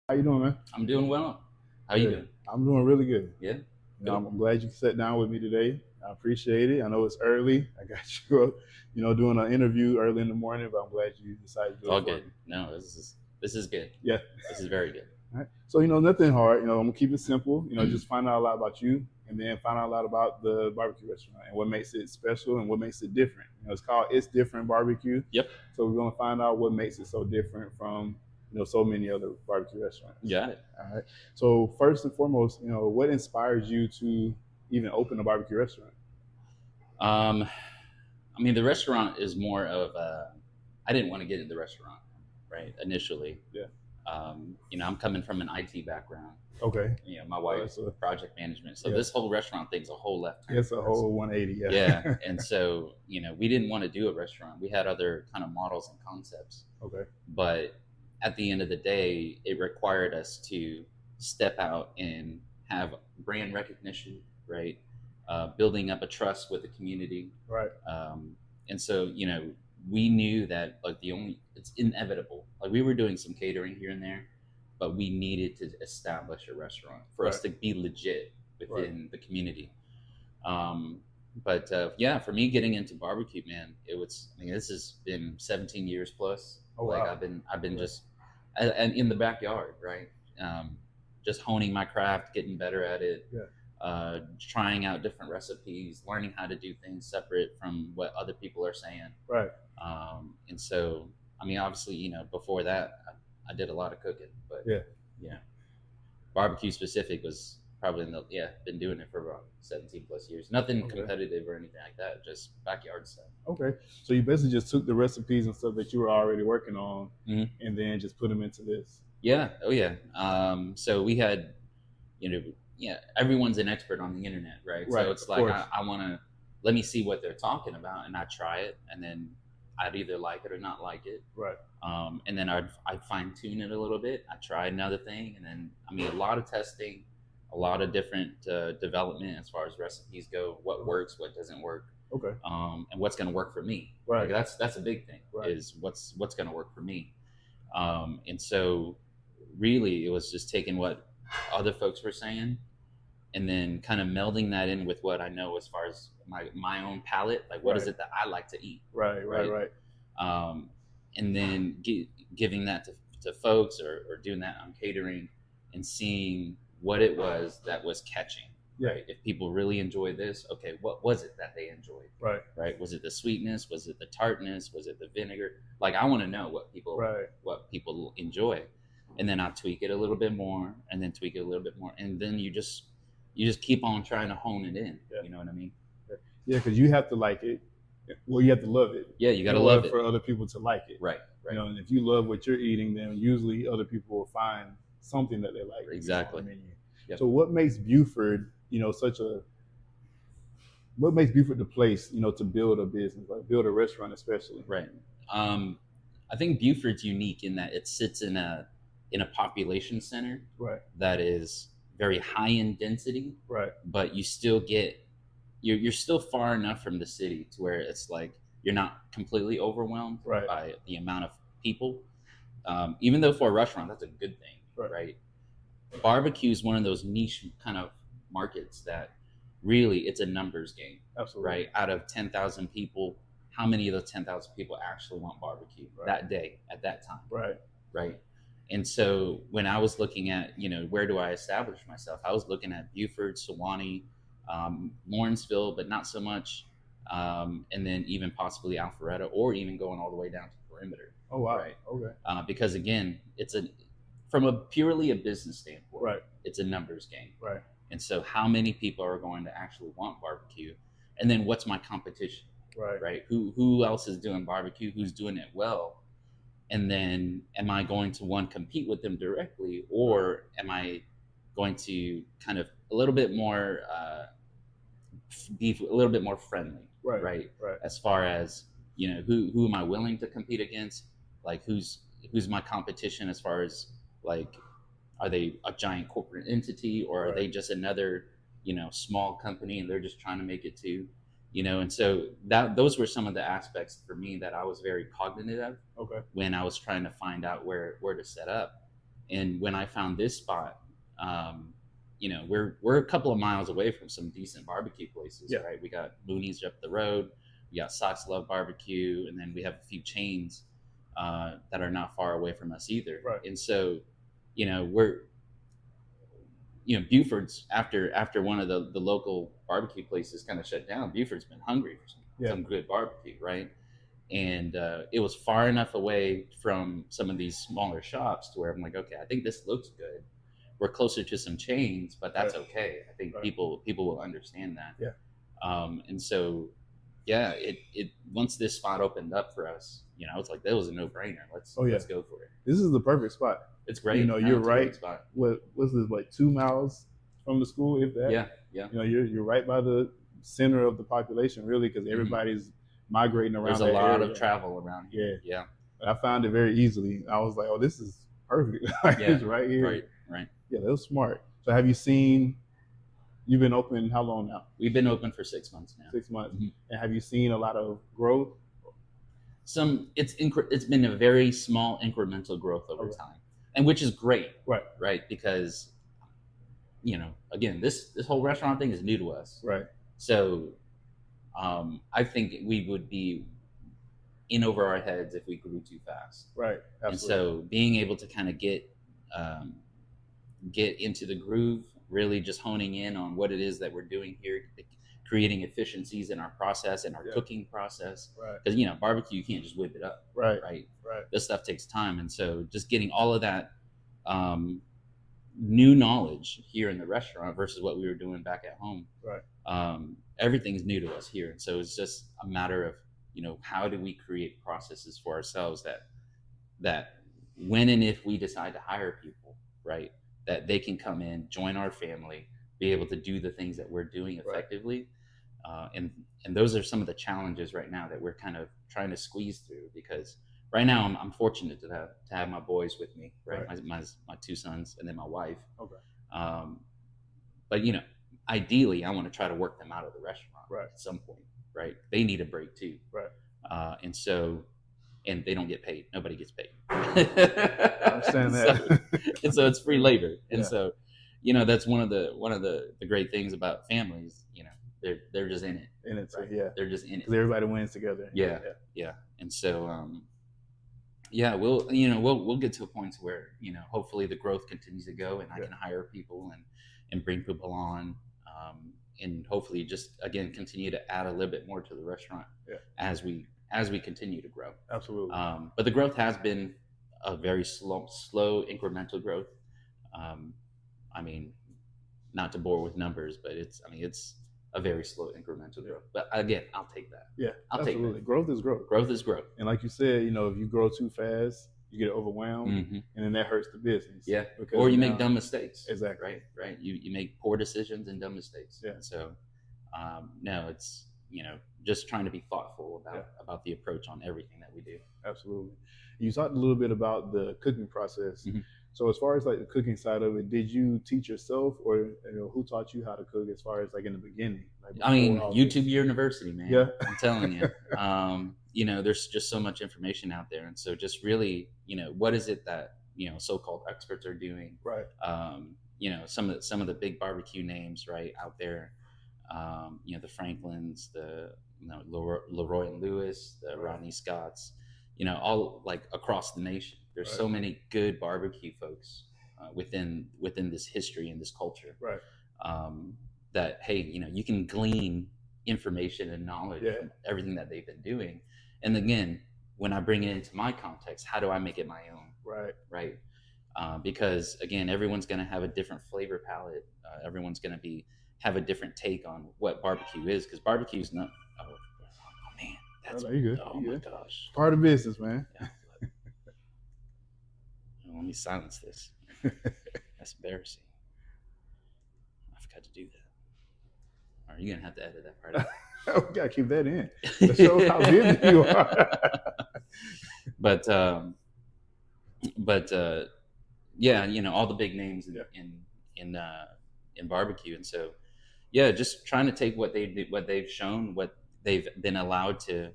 How you doing, man? I'm doing well. How you Good. doing? I'm doing really good. Yeah, I'm, good. I'm glad you sat down with me today. I appreciate it. I know it's early. I got you, doing an interview early in the morning, but I'm glad you decided to It's do it all for good. me. No, this is good. Yeah. This is very good. All right. So, nothing hard. I'm gonna keep it simple. Just find out a lot about you, and then find out a lot about the barbecue restaurant and what makes it special and what makes it different. It's called It's Different Barbecue. Yep. So we're gonna find out what makes it so different from so many other barbecue restaurants. Got it. All right. So first and foremost, what inspires you to even open a barbecue restaurant? Um, I mean, the restaurant is more of I didn't want to get into the restaurant, right? Initially, Yeah. I'm coming from an IT background. Okay. My wife's project management, so Yeah. this whole restaurant thing's a whole left turn. It's a whole 180. Yeah. Yeah, and so we didn't want to do a restaurant. We had other kind of models and concepts, Okay. but at the end of the day, it required us to step out and have brand recognition, right? Building up a trust with the community, Right. and so we knew that like it's inevitable. Like we were doing some catering here and there, but we needed to establish a restaurant for us to be legit within the community. Um, but yeah, for me getting into barbecue, man, I mean, this has been 17 years plus. Oh, like wow. I've been just and in the backyard, right? Just honing my craft, getting better at it, trying out different recipes, learning how to do things separate from what other people are saying. Right. And so, I mean, obviously, before that, I did a lot of cooking, but Yeah. yeah, barbecue specific was probably been doing it for about 17 plus years. Nothing competitive or anything like that, just backyard stuff. Okay. So you basically just took the recipes and stuff that you were already working on, and then just put them into this. Yeah. Oh yeah. So we had, everyone's an expert on the internet, right? Right, So it's of like course. I want to let me see what they're talking about, and I try it, and then I'd either like it or not like it. Right. And then I'd fine tune it a little bit. I try another thing, and then I mean a lot of testing, a lot of different development as far as recipes go. What works, what doesn't work, Okay. and what's going to work for me. Right. Like that's a big thing. Right. Is what's going to work for me. And so really it was just taking what other folks were saying and then kind of melding that in with what I know as far as my own palate, like what is it that I like to eat. Right. And then giving that to folks or doing that on catering and seeing what it was that was catching. Yeah. Right. If people really enjoy this, okay, what was it that they enjoyed? Right. Was it the sweetness? Was it the tartness? Was it the vinegar? Like I want to know what people enjoy, and then I tweak it a little bit more, and then tweak it a little bit more, and then you just keep on trying to hone it in. Yeah. You know what I mean? Yeah, because you have to like it. Well, you have to love it. Yeah, you got to love it for other people to like it. Right. And if you love what you're eating, then usually other people will find something that they like. Exactly. Yep. So what makes Buford, what makes Buford the place, to build a business, like build a restaurant especially? Right. I think Buford's unique in that it sits in a population center that is very high in density. Right. But you still you're still far enough from the city to where it's like you're not completely overwhelmed by the amount of people. Even though for a restaurant that's a good thing, right? Barbecue is one of those niche kind of markets that really it's a numbers game. Absolutely. Right? Out of 10,000 people, how many of those 10,000 people actually want barbecue that day at that time? Right. And so when I was looking at, where do I establish myself? I was looking at Buford, Sewanee, Lawrenceville, but not so much. And then even possibly Alpharetta, or even going all the way down to Perimeter. Oh, wow. Right. Okay. Because again, from a purely a business standpoint, it's a numbers game. Right. And so how many people are going to actually want barbecue? And then what's my competition? Right. Who else is doing barbecue? Who's doing it well? And then am I going to compete with them directly, or am I going to kind of a little bit more be a little bit more friendly, right? As far as who am I willing to compete against? Like who's my competition as far as like, are they a giant corporate entity, or are they just another small company and they're just trying to make it too? And so those were some of the aspects for me that I was very cognizant of when I was trying to find out where to set up. And when I found this spot, you know, we're a couple of miles away from some decent barbecue places, right? We got Mooney's up the road, we got Socks Love Barbecue, and then we have a few chains that are not far away from us either. Right. And so, you know, Buford's after one of the local barbecue places kind of shut down. Buford's been hungry for some good barbecue, right? And it was far enough away from some of these smaller shops to where I'm like, okay, I think this looks good. We're closer to some chains, but that's okay. I think people will understand that. Yeah. And so, yeah, it once this spot opened up for us, you know, it's like that was a no brainer. Let's go for it. This is the perfect spot. It's great. You know, you're right. What was this, like 2 miles from the school, if that? Yeah. You know, you're right by the center of the population, really, because everybody's migrating around. There's a lot of travel around here. Yeah. I found it very easily. I was like, oh, this is perfect. It's right here. Right. Yeah, that was smart. So you've been open how long now? We've been open for 6 months now. 6 months. Mm-hmm. And have you seen a lot of growth? It's been a very small incremental growth over time, and which is great. Right. Because, you know, again, this whole restaurant thing is new to us. Right. So I think we would be in over our heads if we grew too fast. Right. Absolutely. And so being able to kind of get into the groove, really just honing in on what it is that we're doing here, creating efficiencies in our process and our cooking process. Because, you know, barbecue, you can't just whip it up. Right. This stuff takes time. And so just getting all of that new knowledge here in the restaurant versus what we were doing back at home. Everything's new to us here. And so it's just a matter of, you know, how do we create processes for ourselves that when and if we decide to hire people, right, that they can come in, join our family, be able to do the things that we're doing effectively. And those are some of the challenges right now that we're kind of trying to squeeze through, because right now I'm fortunate to have my boys with me, right? My 2 sons and then my wife. But, you know, ideally I want to try to work them out of the restaurant at some point, right? They need a break too. And so, and they don't get paid. Nobody gets paid. I understand that. And so it's free labor. And so, you know, that's one of the great things about families. You know, they're just in it. They're just in it. Because everybody wins together. Yeah. And so, we'll get to a point where, you know, hopefully the growth continues to go, and I can hire people and bring people on, and hopefully just again continue to add a little bit more to the restaurant as we continue to grow. Absolutely. But the growth has been a very slow incremental growth. I mean, not to bore with numbers, but it's a very slow incremental growth. But again, I'll take that. Yeah, I'll absolutely. take that. Growth is growth. Growth is growth. And like you said, you know, if you grow too fast, you get overwhelmed, and then that hurts the business. Yeah, or you make dumb mistakes. Exactly. Right. You make poor decisions and dumb mistakes. Yeah. And so, no, it's, you know, just trying to be thoughtful about the approach on everything that we do. Absolutely. You talked a little bit about the cooking process. So as far as like the cooking side of it, did you teach yourself, or you know, who taught you how to cook as far as like in the beginning? Like I mean, YouTube University, man. Yeah. I'm telling you. You know, there's just so much information out there. And so just really, you know, what is it that, you know, so-called experts are doing? Right. You know, some of the big barbecue names right out there. You know, the Franklins, the Leroy and Lewis, the Rodney Scotts, you know, all like across the nation. There's so many good barbecue folks within this history and this culture. Right. That, hey, you know, you can glean information and knowledge from everything that they've been doing. And again, when I bring it into my context, how do I make it my own? Right. Because again, everyone's going to have a different flavor palette. Everyone's going to have a different take on what barbecue is, because barbecue is not. Oh man, that's you good. Oh my gosh, part of business, man. Yeah. Let me silence this. That's embarrassing. I forgot to do that. Are you gonna have to edit that part out? We gotta keep that in. That shows how busy you are. But yeah, you know, all the big names in barbecue, and so just trying to take what they've shown, what they've been allowed to,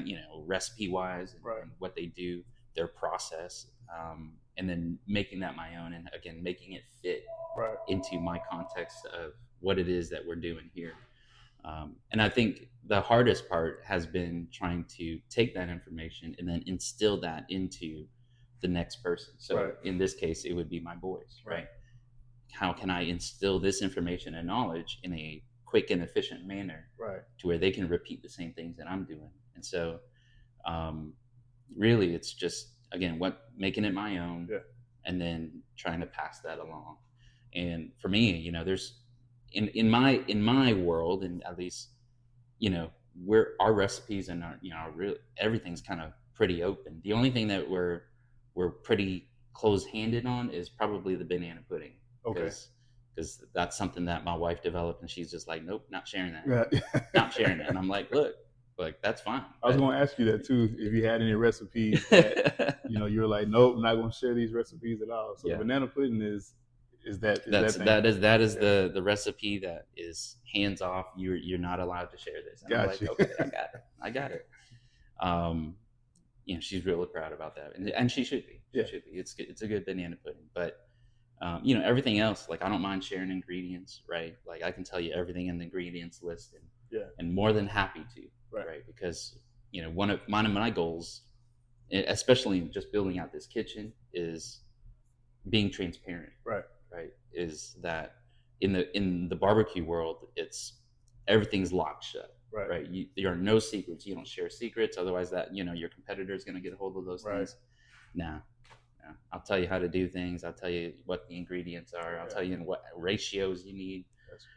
you know, recipe wise, and what they do, their process, and then making that my own, and again making it fit Right. into my context of what it is that we're doing here. And I think the hardest part has been trying to take that information and then instill that into the next person. So Right. in this case, it would be my boys, right? How can I instill this information and knowledge in a quick and efficient manner, right, to where they can repeat the same things that I'm doing? And so, really, it's just, again, making it my own, yeah, and then trying to pass that along. And for me, you know, there's in my world, and at least, you know, our recipes and our, you know, everything's kind of pretty open. The only thing that we're pretty close-handed on is probably the banana pudding. Okay. Because that's something that my wife developed, and she's just like, nope, not sharing that. Yeah. Not sharing that. And I'm like, look, that's fine. I was going to ask you that too, if you had any recipes that, you know, you're like, nope, I'm not going to share these recipes at all. So the banana pudding is that is the recipe that is hands off. You're not allowed to share this. And I'm like, okay, I got it. You know, she's really proud about that, and she should be. Should be. It's a good banana pudding, but you know, everything else, like, I don't mind sharing ingredients, right? Like, I can tell you everything in the ingredients list, and more than happy to, right? Because, you know, one of my goals, especially just building out this kitchen, is being transparent, right? Is that in the barbecue world, everything's locked shut, right? There are no secrets. You don't share secrets, otherwise that, you know, your competitor is going to get a hold of those things. Nah. I'll tell you how to do things. I'll tell you what the ingredients are. I'll tell you what ratios you need.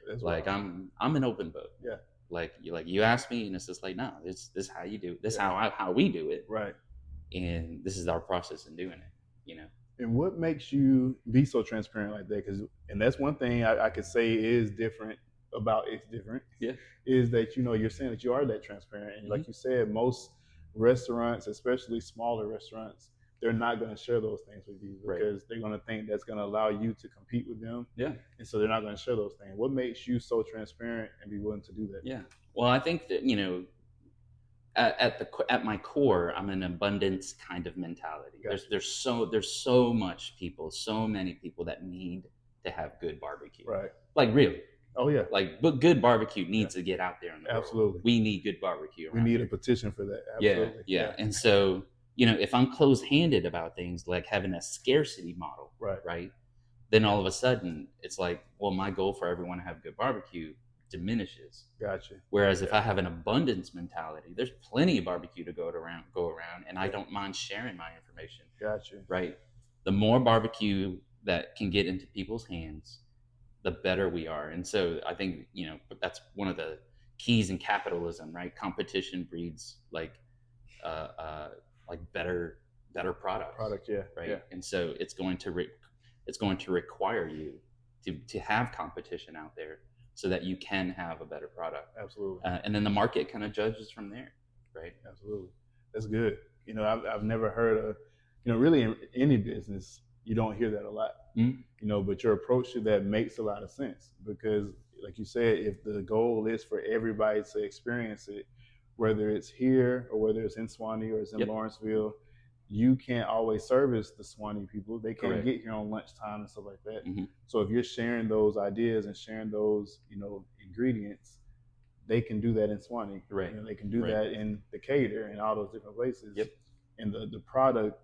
That's like wild. I'm an open book. Yeah. Like you ask me, and it's just like, no, this is how you do it. This is how we do it. Right. And this is our process in doing it. You know. And what makes you be so transparent like that? And that's one thing I could say is different about It's Different. Yeah. Is that, you know, you're saying that you are that transparent, and like you said, most restaurants, especially smaller restaurants, they're not going to share those things with you because they're going to think that's going to allow you to compete with them. Yeah. And so they're not going to share those things. What makes you so transparent and be willing to do that? Yeah. Well, I think that, you know, at my core, I'm an abundance kind of mentality. Gotcha. There's so many people that need to have good barbecue. Right. Like, really. Oh yeah. Like, but good barbecue needs to get out there in the world. We need good barbecue. We need a petition for that. Absolutely. Yeah. And so, you know, if I'm close-handed about things like having a scarcity model, right, then all of a sudden it's like, well, my goal for everyone to have good barbecue diminishes. Gotcha. Whereas if I have an abundance mentality, there's plenty of barbecue to go around, and I don't mind sharing my information. Gotcha. Right. The more barbecue that can get into people's hands, the better we are. And so I think, you know, that's one of the keys in capitalism, right? Competition breeds better products. Right. Yeah. And so it's going to require you to have competition out there so that you can have a better product. Absolutely. And then the market kind of judges from there. Right. Absolutely. That's good. You know, I've never heard of, you know, really in any business, you don't hear that a lot. Mm-hmm. You know, but your approach to that makes a lot of sense because, like you said, if the goal is for everybody to experience it, whether it's here or whether it's in Swanee or it's in Lawrenceville, you can't always service the Swanee people. They can't get here on lunchtime and stuff like that. Mm-hmm. So if you're sharing those ideas and sharing those, you know, ingredients, they can do that in Swanee. Right. You know, they can do that in Decatur and all those different places. Yep. And the product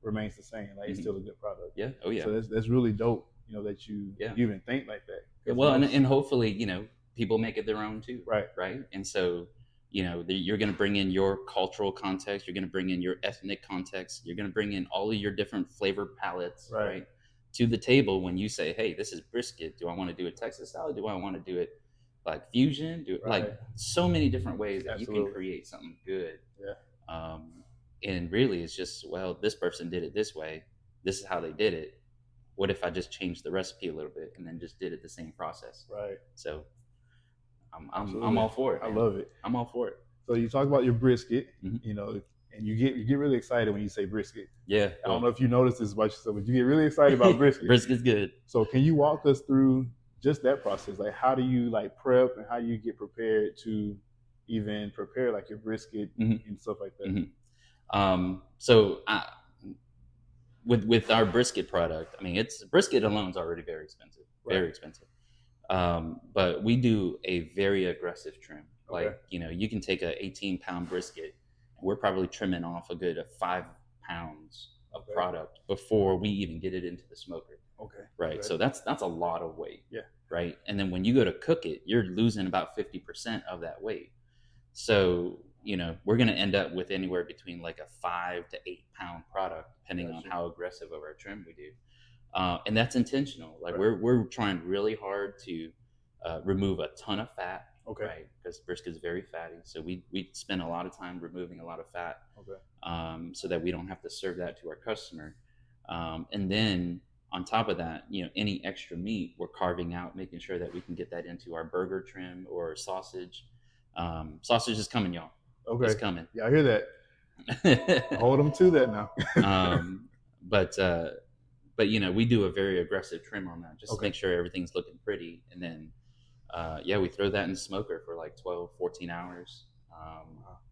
remains the same. Like, it's still a good product. Yeah. Oh yeah. So that's really dope, you know, that you even think like that. Yeah, well, and hopefully, you know, people make it their own too. Right. Right. And so, you know, you're going to bring in your cultural context. You're going to bring in your ethnic context. You're going to bring in all of your different flavor palettes, right, to the table when you say, hey, this is brisket. Do I want to do it Texas style? Do I want to do it like fusion? Like so many different ways that you can create something good. Yeah. And really it's just, well, this person did it this way. This is how they did it. What if I just changed the recipe a little bit and then just did it the same process? Right. So I'm all for it. Man. I love it. I'm all for it. So you talk about your brisket, you know, and you get really excited when you say brisket. Yeah. I don't know if you noticed this about yourself, but you get really excited about brisket. Brisket's good. So can you walk us through just that process? Like, how do you like prep and how you get prepared to even prepare like your brisket and stuff like that? So with our brisket product, I mean, it's brisket alone is already very expensive, very expensive. But we do a very aggressive trim. Like, you know, you can take a 18-pound brisket, and we're probably trimming off a good 5 pounds of product before we even get it into the smoker. Right. So that's a lot of weight. Right. And then when you go to cook it, you're losing about 50% of that weight. So, you know, we're going to end up with anywhere between like a 5 to 8 pound product, depending on how aggressive of our trim we do. And that's intentional. Like we're trying really hard to remove a ton of fat, right? Because brisket is very fatty. So we spend a lot of time removing a lot of fat, so that we don't have to serve that to our customer. And then on top of that, you know, any extra meat we're carving out, making sure that we can get that into our burger trim or sausage. Sausage is coming, y'all. It's coming. Yeah, I hear that. Hold them to that now. But you know, we do a very aggressive trim on that just to make sure everything's looking pretty. And then, we throw that in the smoker for like 12, 14 hours.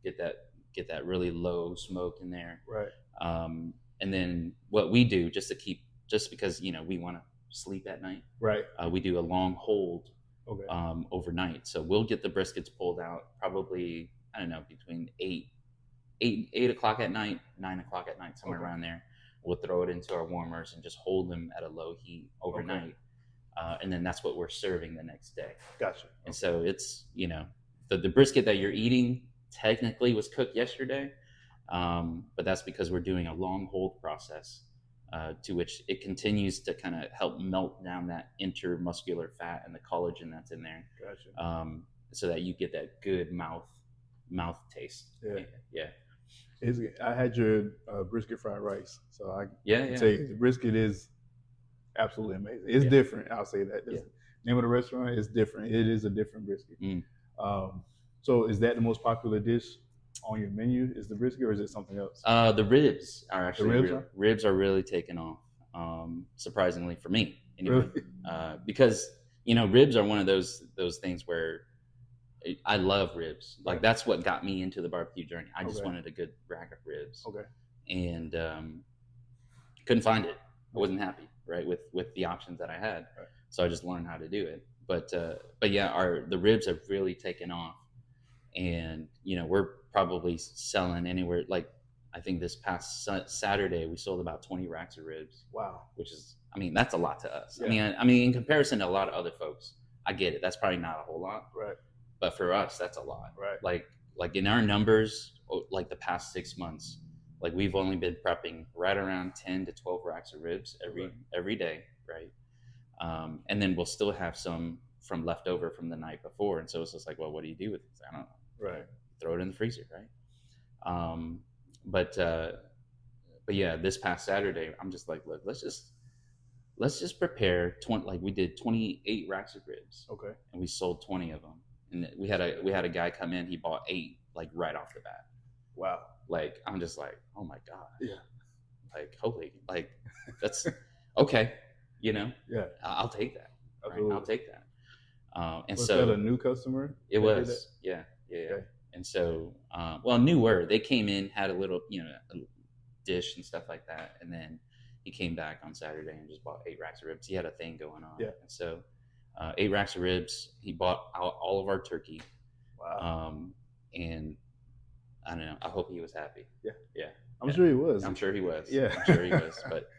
Get that really low smoke in there. Right. And then what we do just because, you know, we want to sleep at night. Right. We do a long hold overnight. So we'll get the briskets pulled out probably, I don't know, between 8 o'clock at night, 9 o'clock at night, somewhere around there. We'll throw it into our warmers and just hold them at a low heat overnight. And then that's what we're serving the next day. Gotcha. And so it's, you know, the brisket that you're eating technically was cooked yesterday, but that's because we're doing a long hold process, to which it continues to kind of help melt down that intermuscular fat and the collagen that's in there. Gotcha. So that you get that good mouth taste. Yeah. I had your brisket fried rice, so I can yeah. tell you the brisket is absolutely amazing. It's different. I'll say that. The name of the restaurant is different. It is a different brisket. So is that the most popular dish on your menu? Is the brisket, or is it something else? The ribs are actually ribs are really taking off. Surprisingly for me, anyway. Really? Because, you know, ribs are one of those things where I love ribs. Like that's what got me into the barbecue journey. I just wanted a good rack of ribs. And couldn't find it. I wasn't happy, right, with the options that I had. So I just learned how to do it. But yeah, the ribs have really taken off. And, you know, we're probably selling anywhere, like I think this past Saturday we sold about 20 racks of ribs. Wow. Which is, I mean, that's a lot to us. I mean, in comparison to a lot of other folks, I get it. That's probably not a whole lot. Right. But for us, that's a lot. Right. Like in our numbers, like the past 6 months, like we've only been prepping right around 10 to 12 racks of ribs every day, right? And then we'll still have some from leftover from the night before, and so it's just like, well, what do you do with this? I don't know. Right. Throw it in the freezer, right? But yeah, this past Saturday, I'm just like, look, let's just prepare 20. Like we did 28 racks of ribs. And we sold 20 of them. And we had a guy come in. He bought 8 like right off the bat. Wow. Like I'm just like, oh my god. Yeah. Like holy, like that's okay. You know. Yeah. I'll take that. Right? I'll take that. And was so that a new customer? It was. Yeah. Okay. And so, newer. They came in, had a little, you know, a dish and stuff like that, and then he came back on Saturday and just bought 8 racks of ribs. He had a thing going on. Yeah. And so, 8 racks of ribs. He bought all of our turkey. Wow. And I don't know. I hope he was happy. Yeah. Yeah. I'm sure he was. I'm sure he was. Yeah. I'm sure he was. But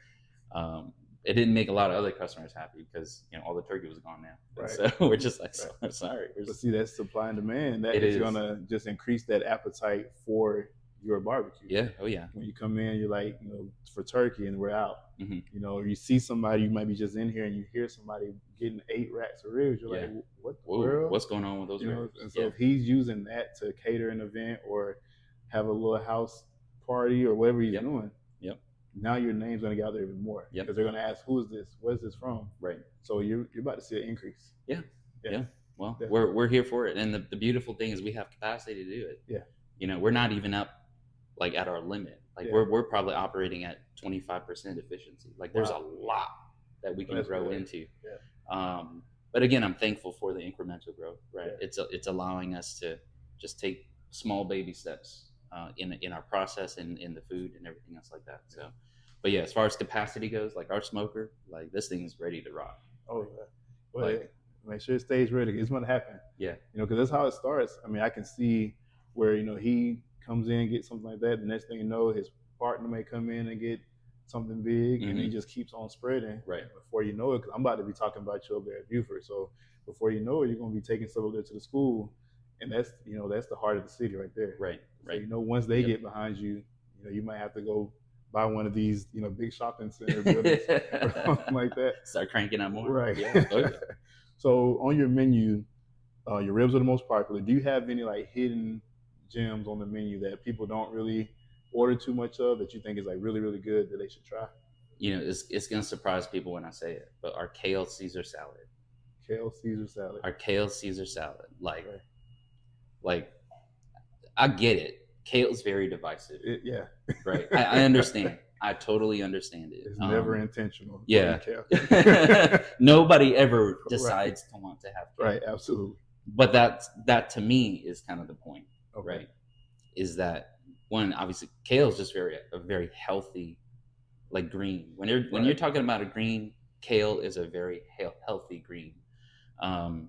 it didn't make a lot of other customers happy because, you know, all the turkey was gone now. Right. So we're just like, I'm sorry. But see, that's supply and demand. That is going to just increase that appetite for your barbecue. Yeah. Oh yeah. When you come in, you're like, you know, for turkey, and we're out. You know, you see somebody, you might be just in here and you hear somebody getting 8 racks of ribs. You're like, what the world? What's going on with those ribs? And so if he's using that to cater an event or have a little house party or whatever he's doing, now your name's going to gather even more. Because they're going to ask, who is this? Where's this from? Right. So you're about to see an increase. Yeah. Well, we're here for it. And the beautiful thing is we have capacity to do it. Yeah. You know, we're not even up like at our limit. Like we're probably operating at 25% efficiency. Like there's a lot that we can grow into. Yeah. But again, I'm thankful for the incremental growth, right? Yeah. It's allowing us to just take small baby steps in our process and in the food and everything else like that. So But yeah, as far as capacity goes, like our smoker, like this thing is ready to rock. Oh yeah. Well, like, make sure it stays ready. It's gonna happen. Yeah. Because that's how it starts. I mean, I can see where he comes in, get something like that. The next thing you know, his partner may come in and get something big, and he just keeps on spreading. Right. Before you know it, because I'm about to be talking about you over there at Buford. So before you know it, you're gonna be taking stuff over there to the school, and that's that's the heart of the city right there. Right. Right. So, once they get behind you, you might have to go buy one of these, big shopping center buildings or something like that. Start cranking out more. Right. Yeah. Okay. So on your menu, your ribs are the most popular. Do you have any like hidden gems on the menu that people don't really order too much of that you think is like really, really good that they should try? It's gonna surprise people when I say it, but our kale Caesar salad. Kale Caesar salad. Our kale Caesar salad. Like I get it. Kale is very divisive. Yeah. Right. I understand. I totally understand it. It's never intentional. Yeah. Nobody ever decides to want to have kale. Right. Absolutely. But that to me is kind of the point. Okay. Right. Is that one, obviously kale is just a very healthy, like green. When you're talking about a green, kale is a very healthy green. And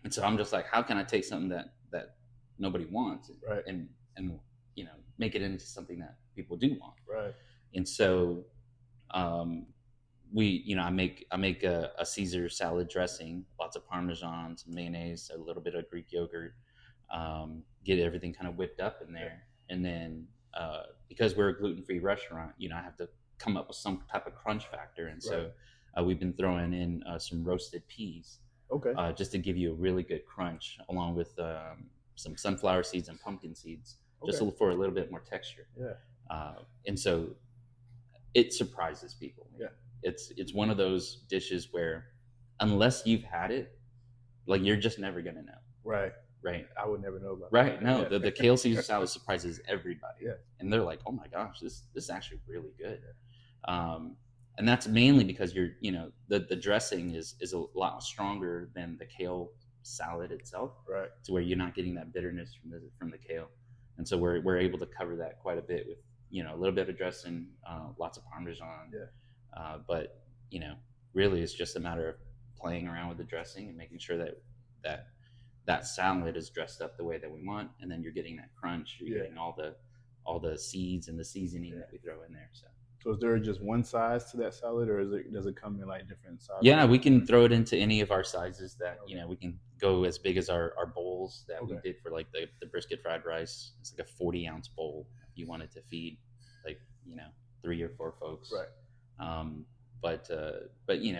so I'm just like, how can I take something that nobody wants and make it into something that people do want. Right. And so I make a Caesar salad dressing, lots of Parmesan, some mayonnaise, a little bit of Greek yogurt, get everything kind of whipped up in there. And then because we're a gluten-free restaurant, I have to come up with some type of crunch factor. And so we've been throwing in some roasted peas. Okay. Just to give you a really good crunch, along with some sunflower seeds and pumpkin seeds, just for a little bit more texture. Yeah. And so it surprises people. Yeah. It's one of those dishes where unless you've had it, like you're just never gonna know. Right. Right. I would never know about right. that. No, the kale Caesar salad surprises everybody. Yeah. And they're like, oh my gosh, this is actually really good. Yeah. And that's mainly because the dressing is a lot stronger than the kale salad itself, right? To where you're not getting that bitterness from the kale, and so we're able to cover that quite a bit with a little bit of dressing, lots of Parmesan, but really it's just a matter of playing around with the dressing and making sure that salad is dressed up the way that we want, and then you're getting that crunch, you're getting all the seeds and the seasoning that we throw in there. So is there just one size to that salad, or does it come in like different sizes? Yeah, we can throw it into any of our sizes that, we can go as big as our bowls that we did for like the brisket fried rice. It's like a 40-ounce bowl if you wanted to feed like, 3 or 4 folks. Right. But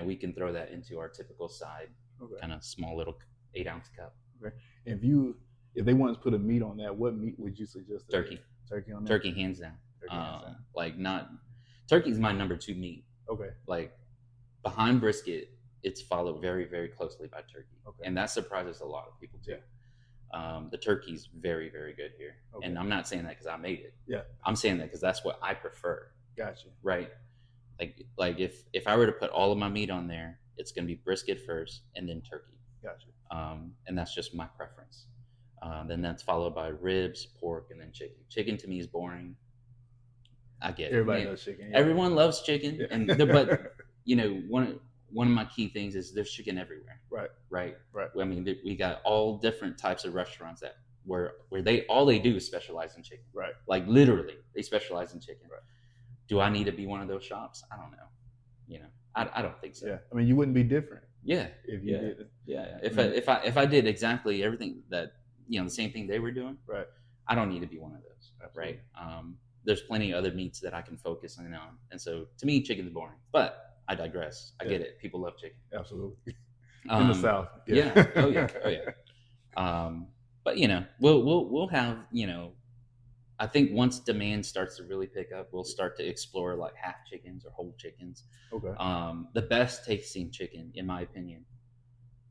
we can throw that into our typical side, kind of small little 8-ounce cup. Okay. If they wanted to put a meat on that, what meat would you suggest? Turkey. Turkey on that? Turkey hands down. Turkey's my number 2 meat. Okay. Like behind brisket, it's followed very, very closely by turkey. Okay. And that surprises a lot of people too. Yeah. The turkey's very, very good here. Okay. And I'm not saying that because I made it. Yeah. I'm saying that because that's what I prefer. Gotcha. Right. Like if I were to put all of my meat on there, it's going to be brisket first and then turkey. Gotcha. And that's just my preference. Then that's followed by ribs, pork, and then chicken. Chicken to me is boring. I get it. Everybody loves chicken. Yeah. Everyone loves chicken, but one of my key things is there's chicken everywhere. Right. I mean, we got all different types of restaurants where all they do is specialize in chicken. Right. Like literally, they specialize in chicken. Right. Do I need to be one of those shops? I don't know. I don't think so. Yeah. I mean, you wouldn't be different. Yeah. If you did. Yeah. If I did exactly everything that the same thing they were doing. Right. I don't need to be one of those. Absolutely. Right. There's plenty of other meats that I can focus on. And so to me, chicken's boring, but I digress. I get it. People love chicken. Absolutely. In the South. Yeah. Oh yeah. But we'll have, I think once demand starts to really pick up, we'll start to explore like half chickens or whole chickens. Okay. The best tasting chicken, in my opinion,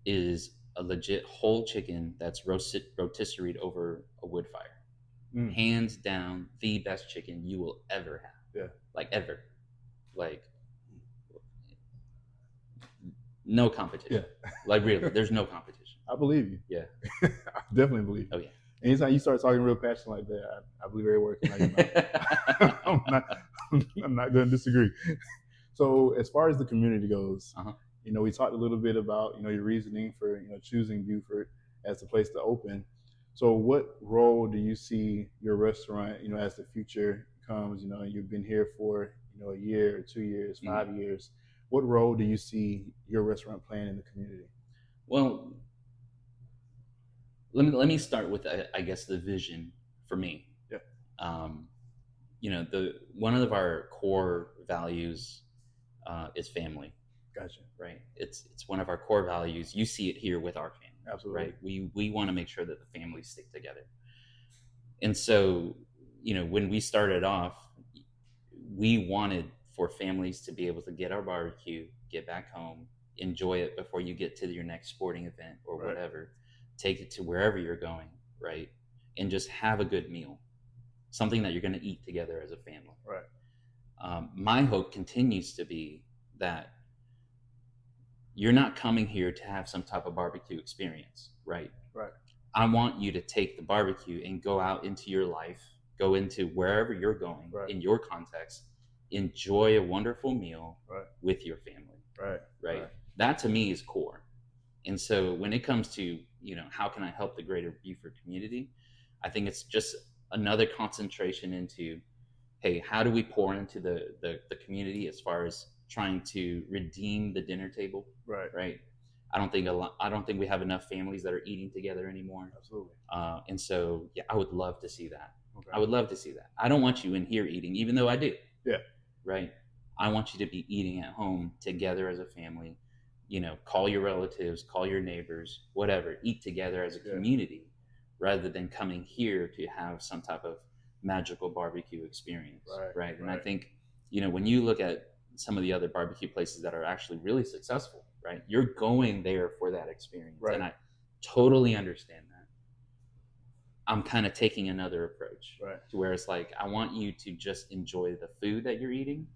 is a legit whole chicken that's rotisseried over a wood fire. Hands down, the best chicken you will ever have. Yeah. Like ever. Like no competition. Yeah. Like really, there's no competition. I believe you. Yeah. I definitely believe you. Oh yeah. Anytime you start talking real passionate like that, I believe every word can out of your mouth. I'm I'm not going to disagree. So as far as the community goes, we talked a little bit about your reasoning for choosing Buford as the place to open. So what role do you see your restaurant as the future comes? You've been here for a year or 2 years, 5 years. What role do you see your restaurant playing in the community? Well, let me start with I guess the vision for me. Yeah. The one of our core values is family. Gotcha. Right. It's one of our core values. You see it here with our family. Absolutely. Right. We want to make sure that the families stick together. And so, when we started off, we wanted for families to be able to get our barbecue, get back home, enjoy it before you get to your next sporting event or whatever. Take it to wherever you're going, right? And just have a good meal, something that you're going to eat together as a family. Right. My hope continues to be that you're not coming here to have some type of barbecue experience, right? Right. I want you to take the barbecue and go out into your life, go into wherever you're going in your context, enjoy a wonderful meal with your family. Right. That to me is core. And so when it comes to, how can I help the greater Buford community? I think it's just another concentration into, hey, how do we pour into the community as far as trying to redeem the dinner table? Right. I don't think we have enough families that are eating together anymore. Absolutely. And so, I would love to see that. Okay. I would love to see that. I don't want you in here eating, even though I do. Yeah. Right. I want you to be eating at home together as a family. Call your relatives, call your neighbors, whatever. Eat together as a community, rather than coming here to have some type of magical barbecue experience. Right. And I think, when you look at some of the other barbecue places that are actually really successful, right? You're going there for that experience. Right. And I totally understand that. I'm kind of taking another approach to where it's like, I want you to just enjoy the food that you're eating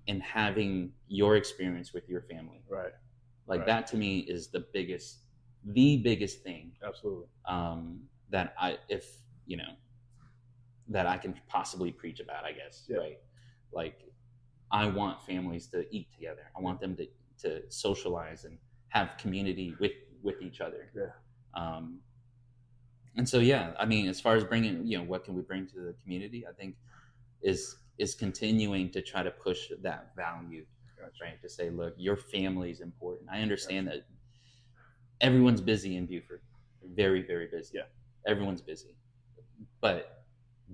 and having your experience with your family. Right. Like that to me is the biggest thing. Absolutely. That that I can possibly preach about, I guess. Yeah. Right. Like, I want families to eat together. I want them to socialize and have community with each other. Yeah. And so, I mean, as far as bringing, what can we bring to the community? I think is continuing to try to push that value, right? To say, look, your family is important. I understand that everyone's busy in Buford, very, very busy. Yeah. Everyone's busy, but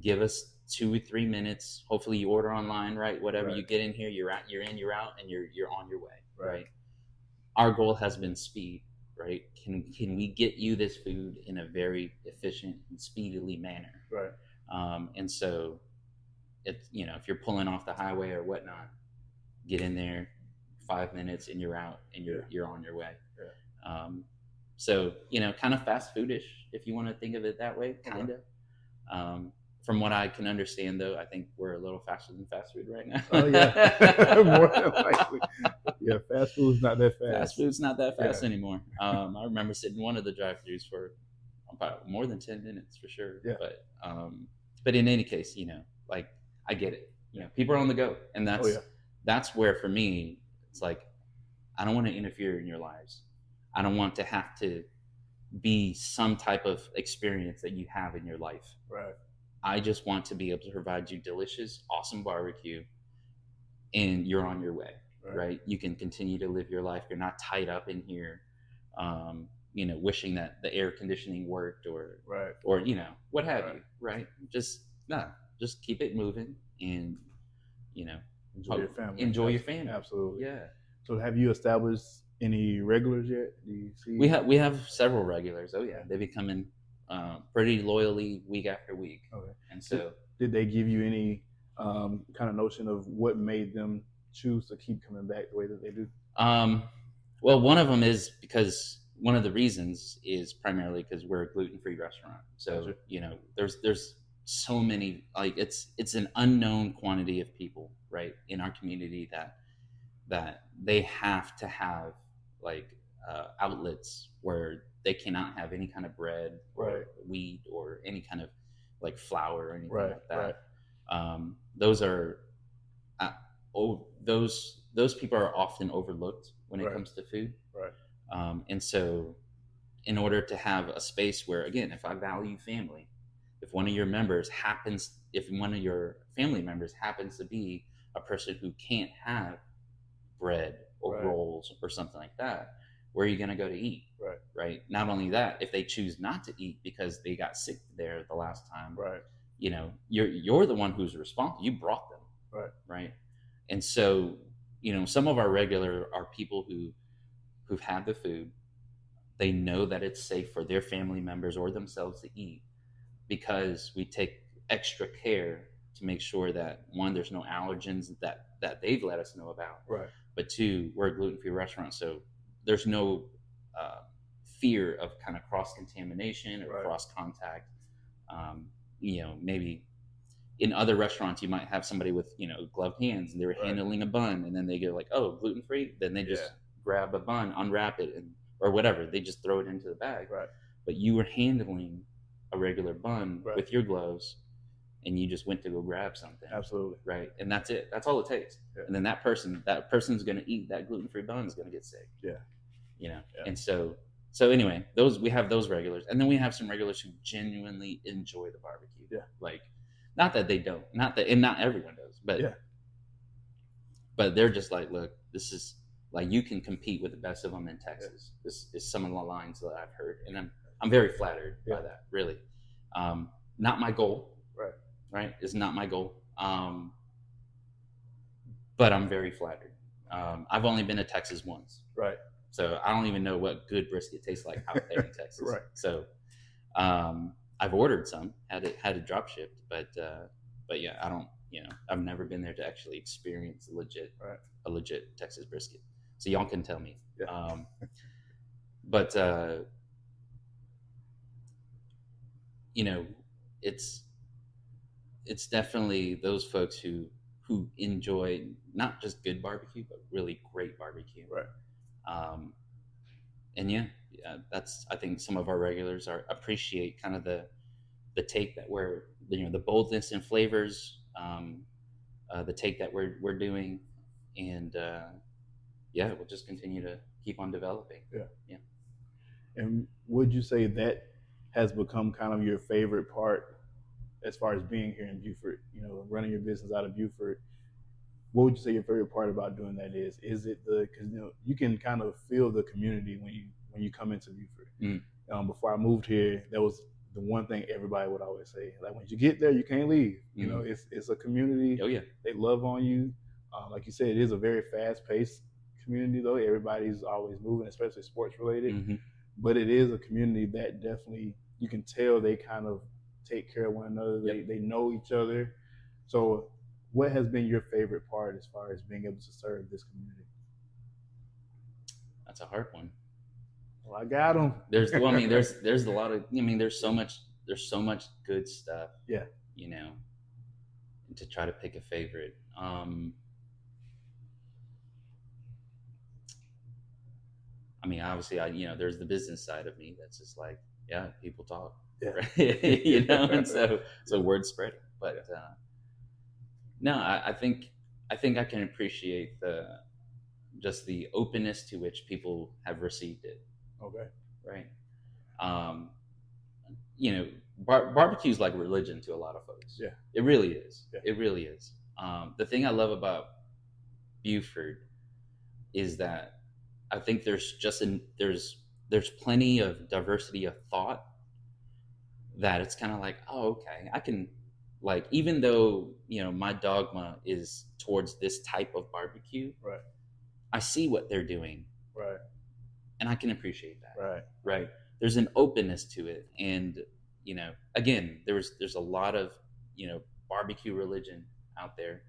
give us 2 or 3 minutes. Hopefully you order online, right? Whatever you get in here, you're in, you're out, and you're on your way, right? Our goal has been speed, right? Can we get you this food in a very efficient and speedily manner? Right. And so, it's if you're pulling off the highway or whatnot, get in there, 5 minutes, and you're out, and you're on your way. Yeah. So kind of fast foodish, if you want to think of it that way, kind of. From what I can understand, though, I think we're a little faster than fast food right now. Oh, yeah. More than likely. Yeah, fast food's not that fast. Fast food's not that fast anymore. I remember sitting in one of the drive-thrus for about more than 10 minutes for sure. Yeah. But in any case, like, I get it. People are on the go. And that's where, for me, it's like, I don't want to interfere in your lives. I don't want to have to be some type of experience that you have in your life. Right. I just want to be able to provide you delicious, awesome barbecue, and you're on your way, right? You can continue to live your life. You're not tied up in here, wishing that the air conditioning worked or what have you, right? Just keep it moving and, enjoy your family. Enjoy your family. Absolutely. Yeah. So have you established any regulars yet? Do you see? We have several regulars. Oh yeah. They've been coming pretty loyally week after week. Okay. And so, did they give you any kind of notion of what made them choose to keep coming back the way that they do? Well, one of them is because one of the reasons is primarily because we're a gluten-free restaurant. So, there's so many, like, it's an unknown quantity of people, right, in our community that they have to have like outlets where they cannot have any kind of bread or wheat or any kind of like flour or anything like that. Those are those people are often overlooked when it comes to food. Right. And so in order to have a space where, again, if I value family, if one of your family members happens to be a person who can't have bread or rolls or something like that, where are you going to go to eat? Right. Not only that, if they choose not to eat because they got sick there the last time, you know, you're the one who's responsible. You brought them. Right. And so, you know, some of our regular are people who've had the food. They know that it's safe for their family members or themselves to eat, because we take extra care to make sure that, one, there's no allergens that they've let us know about. But two, we're a gluten-free restaurant, so there's no fear of kind of cross-contamination or cross-contact. You know, maybe in other restaurants you might have somebody with, you know, gloved hands and they were handling a bun, and then they go like, oh, gluten-free, then they just grab a bun, unwrap it, or whatever, they just throw it into the bag. But you were handling a regular bun with your gloves, and you just went to go grab something. Absolutely. Right. And that's it. That's all it takes. And then that person's going to eat that gluten-free bun is going to get sick. You know? And so anyway, we have those regulars. And then we have some regulars who genuinely enjoy the barbecue. Like, not that they don't, and not everyone does, but they're just like, look, this is like, you can compete with the best of them in Texas. This is some of the lines that I've heard. And I'm very flattered by that, really. Not my goal. Right? It's not my goal. But I'm very flattered. I've only been to Texas once. So I don't even know what good brisket tastes like out there in Texas. So I've ordered some, had it drop shipped, but yeah, I don't, you know, I've never been there to actually experience a legit Texas brisket. So y'all can tell me. But you know, it's definitely those folks who enjoy not just good barbecue, but really great barbecue. And that's, I think some of our regulars appreciate kind of the take that we're, you know, the boldness in flavors, the take that we're doing, and we'll just continue to keep on developing. And would you say that has become kind of your favorite part as far as being here in Buford, you know, running your business out of Buford? What would you say your favorite part about doing that is? Is it because, you know, you can kind of feel the community when you come into Buford. Before I moved here, that was the one thing everybody would always say. Like, when you get there, you can't leave. You know, it's a community. They love on you. Like you said, it is a very fast-paced community, though. Everybody's always moving, especially sports related. But it is a community that definitely, you can tell they kind of take care of one another. They know each other. So what has been your favorite part as far as being able to serve this community? That's a hard one. Well, I got them. There's a lot of, I mean, there's so much good stuff. You know, to try to pick a favorite. I mean, obviously, there's the business side of me that's just like, people talk, right? You know, and so word spreading. But no, I think I can appreciate just the openness to which people have received it. Right. You know, barbecue is like religion to a lot of folks. It really is. It really is. The thing I love about Buford is that I think there's plenty of diversity of thought, that it's kind of like, oh, okay, I can, like, even though, you know, my dogma is towards this type of barbecue, I see what they're doing, and I can appreciate that, right? There's an openness to it, and, you know, again, there's a lot of, you know, barbecue religion out there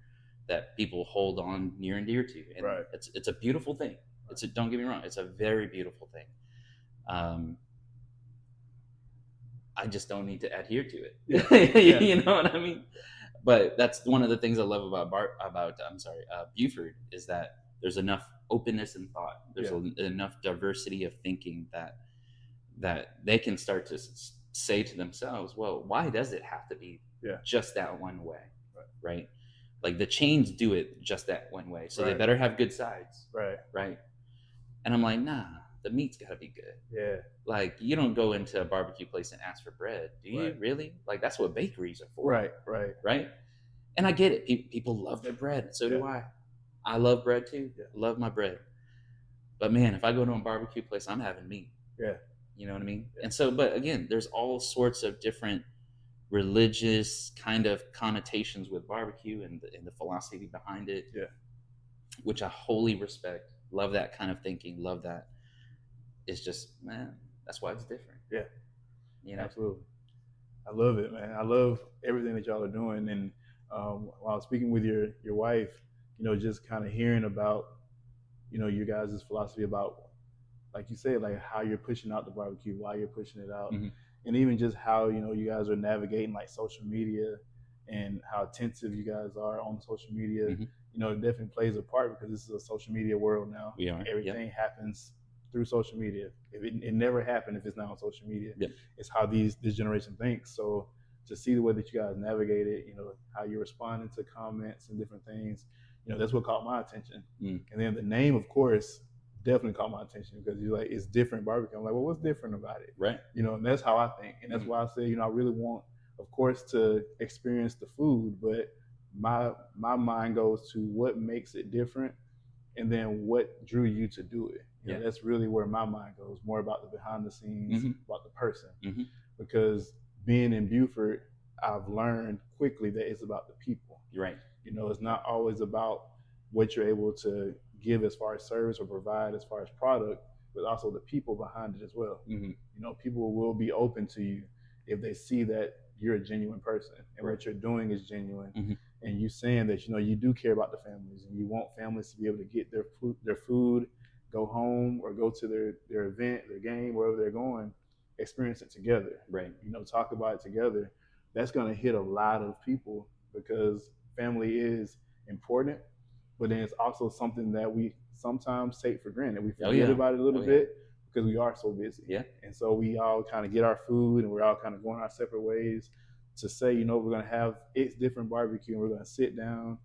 that people hold on near and dear to, and it's a beautiful thing. Don't get me wrong, it's a very beautiful thing. I just don't need to adhere to it. You know what I mean? But that's one of the things I love about Buford, is that there's enough openness in thought. There's enough diversity of thinking that they can start to say to themselves, well, why does it have to be just that one way? Right? Like the chains do it just that one way, so they better have good sides. Right. And I'm like, nah, the meat's got to be good. Yeah. Like you don't go into a barbecue place and ask for bread, do you? Really? Like that's what bakeries are for. Right. And I get it. People love their bread. So do I. I love bread too. Love my bread. But man, if I go to a barbecue place, I'm having meat. You know what I mean? And so, but again, there's all sorts of different religious kind of connotations with barbecue and the philosophy behind it, which I wholly respect. Love that kind of thinking. Love that. It's just, man, that's why it's different. You know? Absolutely. I love it, man. I love everything that y'all are doing. And while speaking with your wife, you know, just kind of hearing about, you know, you guys' philosophy about, like you said, like how you're pushing out the barbecue, why you're pushing it out, and even just how, you know, you guys are navigating like social media and how attentive you guys are on social media. You know, it definitely plays a part because this is a social media world now. We are. Everything happens through social media. It never happened if it's not on social media. It's how this generation thinks. So to see the way that you guys navigate it, you know, how you're responding to comments and different things, you know, that's what caught my attention. And then the name, of course, definitely caught my attention because you're like, it's different barbecue. I'm like, well, what's different about it? You know, and that's how I think. And that's why I say, you know, I really want, of course, to experience the food, but my mind goes to what makes it different and then what drew you to do it. You know, that's really where my mind goes, more about the behind the scenes, about the person. Because being in Buford, I've learned quickly that it's about the people. You know, it's not always about what you're able to give as far as service or provide as far as product, but also the people behind it as well. You know, people will be open to you if they see that you're a genuine person and what you're doing is genuine. And you saying that, you know, you do care about the families and you want families to be able to get their food, go home or go to their event, their game, wherever they're going, experience it together. You know, talk about it together. That's going to hit a lot of people because family is important, but then it's also something that we sometimes take for granted. We forget about it a little bit because we are so busy. And so we all kind of get our food and we're all kind of going our separate ways to say, you know, we're going to have It's Different barbecue and we're going to sit down,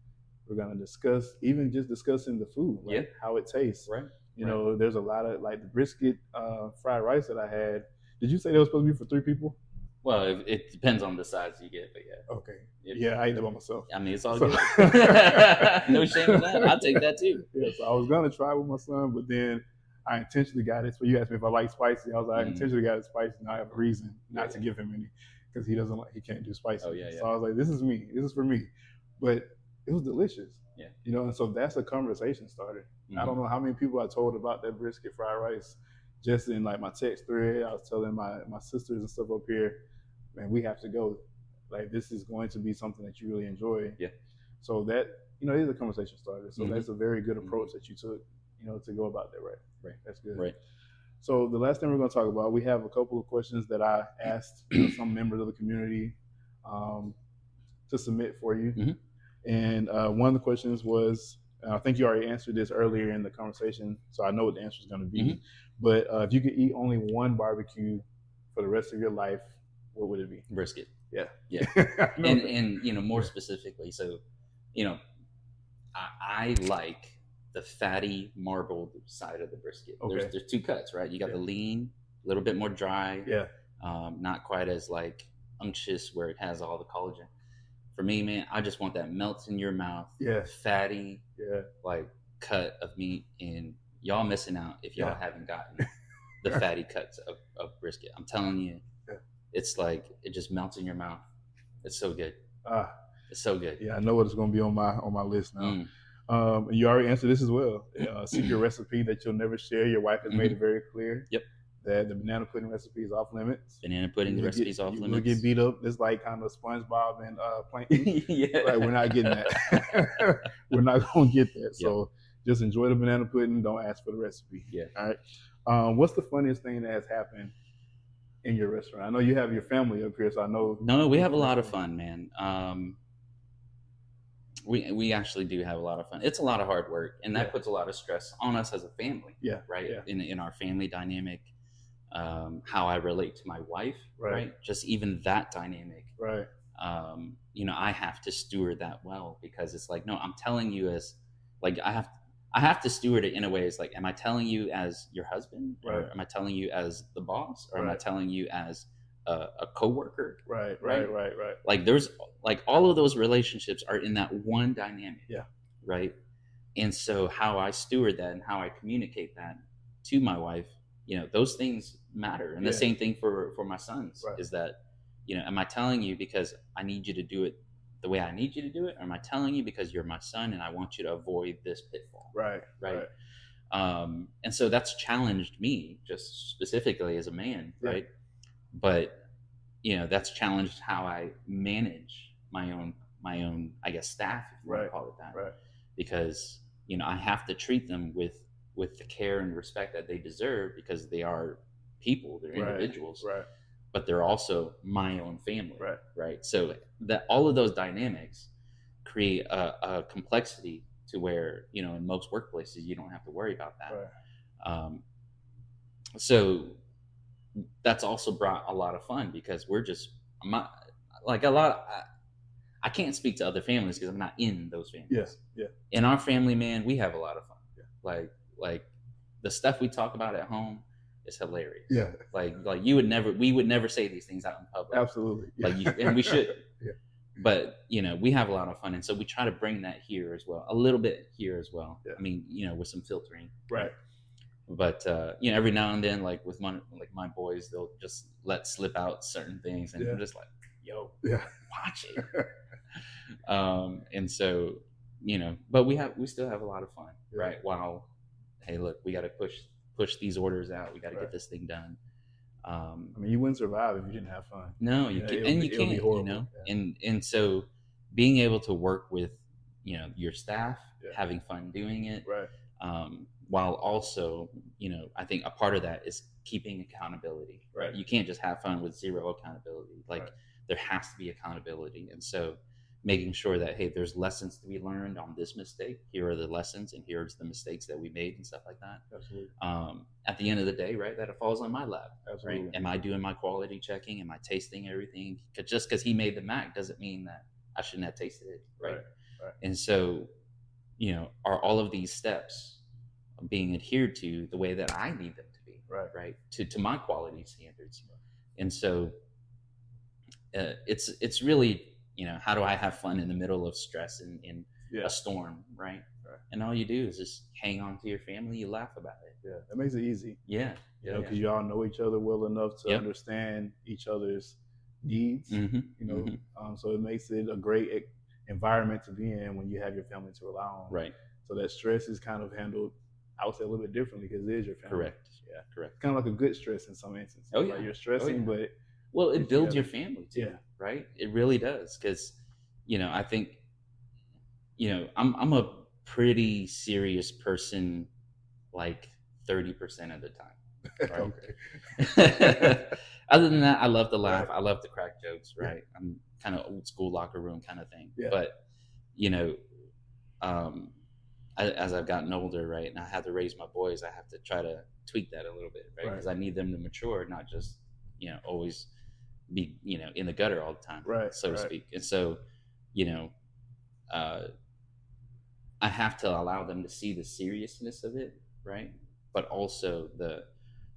we're going to discuss, even just discussing the food, like how it tastes. You know, there's a lot of like the brisket fried rice that I had. Did you say that was supposed to be for 3 people? Well, it depends on the size you get, but I ate it by myself. I mean, it's all good. No shame in that. I'll take that too. So I was gonna try with my son, but then I intentionally got it. So you asked me if I like spicy. I was like, I intentionally got it spicy, and I have a reason not to give him any because he can't do spicy. So I was like, this is me. This is for me. But it was delicious. You know, and so that's a conversation starter. I don't know how many people I told about that brisket fried rice. Just in like my text thread, I was telling my sisters and stuff up here, man, we have to go. Like this is going to be something that you really enjoy. So that, you know, is a conversation starter. So that's a very good approach that you took, you know, to go about that. That's good. So the last thing we're going to talk about, we have a couple of questions that I asked some members of the community to submit for you. And one of the questions was, I think you already answered this earlier in the conversation, so I know what the answer is going to be. But if you could eat only one barbecue for the rest of your life, what would it be? Brisket. Yeah. And you know, more specifically, so, you know, I like the fatty marbled side of the brisket. There's 2 cuts, right? You got the lean, a little bit more dry. Not quite as like unctuous where it has all the collagen. For me, man, I just want that melts in your mouth, fatty, like cut of meat. And y'all missing out if y'all haven't gotten the fatty cuts of brisket. I'm telling you, it's like it just melts in your mouth. It's so good. It's so good. Yeah, I know what it's going to be on my list now. You already answered this as well. Secret recipe that you'll never share. Your wife has made it very clear. That the banana pudding recipe is off limits. Banana pudding recipe is off limits. You'll get beat up. It's like kind of SpongeBob and Plankton. Like, we're not getting that. We're not going to get that. So just enjoy the banana pudding. Don't ask for the recipe. All right. What's the funniest thing that has happened in your restaurant? I know you have your family up here, so I know. No, we have a lot of fun, man. We actually do have a lot of fun. It's a lot of hard work, and that puts a lot of stress on us as a family. Right. In our family dynamic. How I relate to my wife, right? Just even that dynamic, I have to steward that well, because it's like, no, I'm telling you as like I have to steward it in a way. It's like, am I telling you as your husband, or am I telling you as the boss, or am I telling you as a coworker? Right. Like there's like all of those relationships are in that one dynamic. Yeah. Right. And so how I steward that and how I communicate that to my wife, those things matter. And the same thing for my sons is that, am I telling you because I need you to do it the way I need you to do it? Or am I telling you because you're my son and I want you to avoid this pitfall? Right. And so that's challenged me just specifically as a man. Right. But, that's challenged how I manage my own, I guess, staff, if you want to call it that. Right. Because, I have to treat them with the care and respect that they deserve, because they are people, they're individuals. Right. But they're also my own family. Right. So that all of those dynamics create a complexity to where, in most workplaces, you don't have to worry about that. So that's also brought a lot of fun, because I can't speak to other families because I'm not in those families. Yeah. In our family, man, we have a lot of fun. Yeah. Like the stuff we talk about at home is hilarious. Yeah. Like we would never say these things out in public. Absolutely. Yeah. And we should. Yeah. But, we have a lot of fun. And so we try to bring that here as well, a little bit here as well. Yeah. I mean, with some filtering. Right. But, every now and then, like with my boys, they'll just let slip out certain things. And I'm just like, yo, watch it. And so, but we still have a lot of fun, right? While, hey, look, we got to push these orders out. We got to get this thing done. I mean, you wouldn't survive if you didn't have fun. No, you can't, and you can't, and so being able to work with, your staff, having fun doing it, while also, I think a part of that is keeping accountability, right? You can't just have fun with zero accountability. Like there has to be accountability. And so making sure that, hey, there's lessons to be learned on this mistake. Here are the lessons, and here's the mistakes that we made and stuff like that. Absolutely. At the end of the day, right, that it falls on my lap. Absolutely. Right? Am I doing my quality checking? Am I tasting everything? Just because he made the mac doesn't mean that I shouldn't have tasted it, right? And so, are all of these steps being adhered to the way that I need them to be, right? To my quality standards. And so it's really, how do I have fun in the middle of stress and in a storm, right? And all you do is just hang on to your family, you laugh about it. Yeah, that makes it easy. Yeah. Because you all know each other well enough to understand each other's needs, so it makes it a great environment to be in when you have your family to rely on. Right. So that stress is kind of handled, I would say, a little bit differently because it is your family. Correct. Yeah. Correct. Kind of like a good stress in some instances. Oh, yeah. Like you're stressing, but... Well, it builds your family too, right? It really does. Because, I think, I'm a pretty serious person, like 30% of the time. Right? Okay. Other than that, I love to laugh. I love to crack jokes, right? I'm kind of old school locker room kind of thing. Yeah. But, as I've gotten older, right, and I have to raise my boys, I have to try to tweak that a little bit, right? Because I need them to mature, not just, always be, in the gutter all the time, so to speak. And so, I have to allow them to see the seriousness of it, right? But also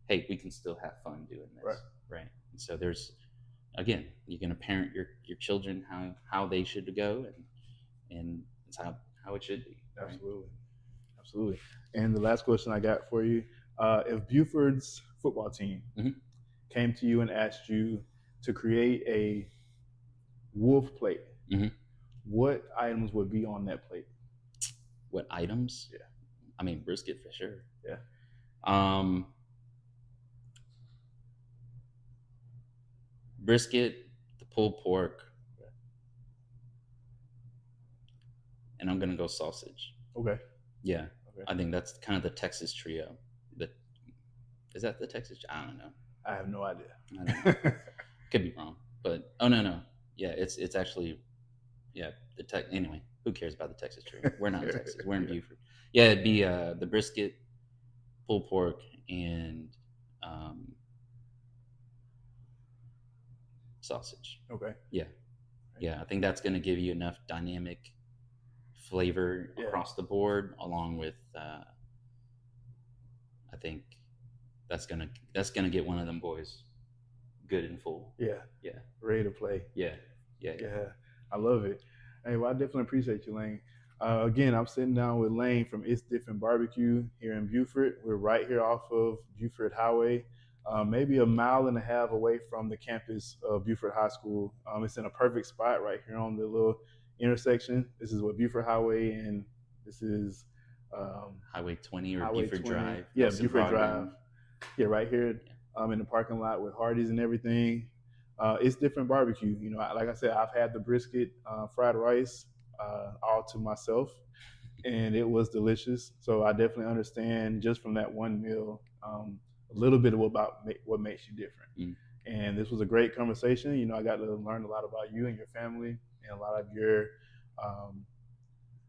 hey, we can still have fun doing this, right? And so there's, again, you're going to parent your children how they should go, and it's how it should be. Right? Absolutely. And the last question I got for you, if Buford's football team came to you and asked you to create a wolf plate, what items would be on that plate? What items? Yeah. I mean, brisket for sure. Yeah. Brisket, the pulled pork, and I'm gonna go sausage. Okay. Yeah. Okay. I think that's kind of the Texas trio. Is that the Texas? I don't know. I have no idea. I don't know. Could be wrong, but no. Yeah, it's actually, anyway, who cares about the Texas trio? We're not in Texas. We're in Buford. Yeah, it'd be the brisket, pulled pork, and sausage. Okay. Yeah. Yeah, I think that's going to give you enough dynamic flavor across the board, along with I think that's gonna get one of them boys good and full. Yeah, ready to play. Yeah. I love it. Hey, well, I definitely appreciate you, Leng. Again, I'm sitting down with Leng from It's Different Barbecue here in Buford. We're right here off of Buford Highway, maybe a mile and a half away from the campus of Buford High School. It's in a perfect spot right here on the little intersection. This is what Buford Highway, and this is Highway 20 or Highway Buford 20. Drive. Yeah, Buford Drive. Yeah, right here in the parking lot with Hardee's and everything. It's Different Barbecue. You know, like I said, I've had the brisket fried rice all to myself, and it was delicious. So I definitely understand just from that one meal a little bit about what makes you different. And this was a great conversation. You know, I got to learn a lot about you and your family, and a lot of your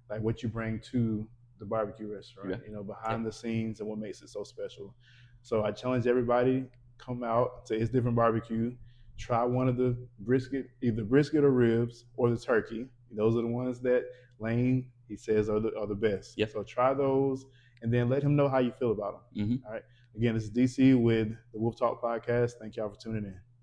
like what you bring to the barbecue restaurant. You know, behind the scenes and what makes it so special. So I challenge everybody, come out to It's Different Barbecue. Try one of the brisket, either brisket or ribs or the turkey. Those are the ones that Leng, he says, are the best. So try those, and then let him know how you feel about them. All right. Again, this is DC with the Wolf Talk Podcast. Thank y'all for tuning in.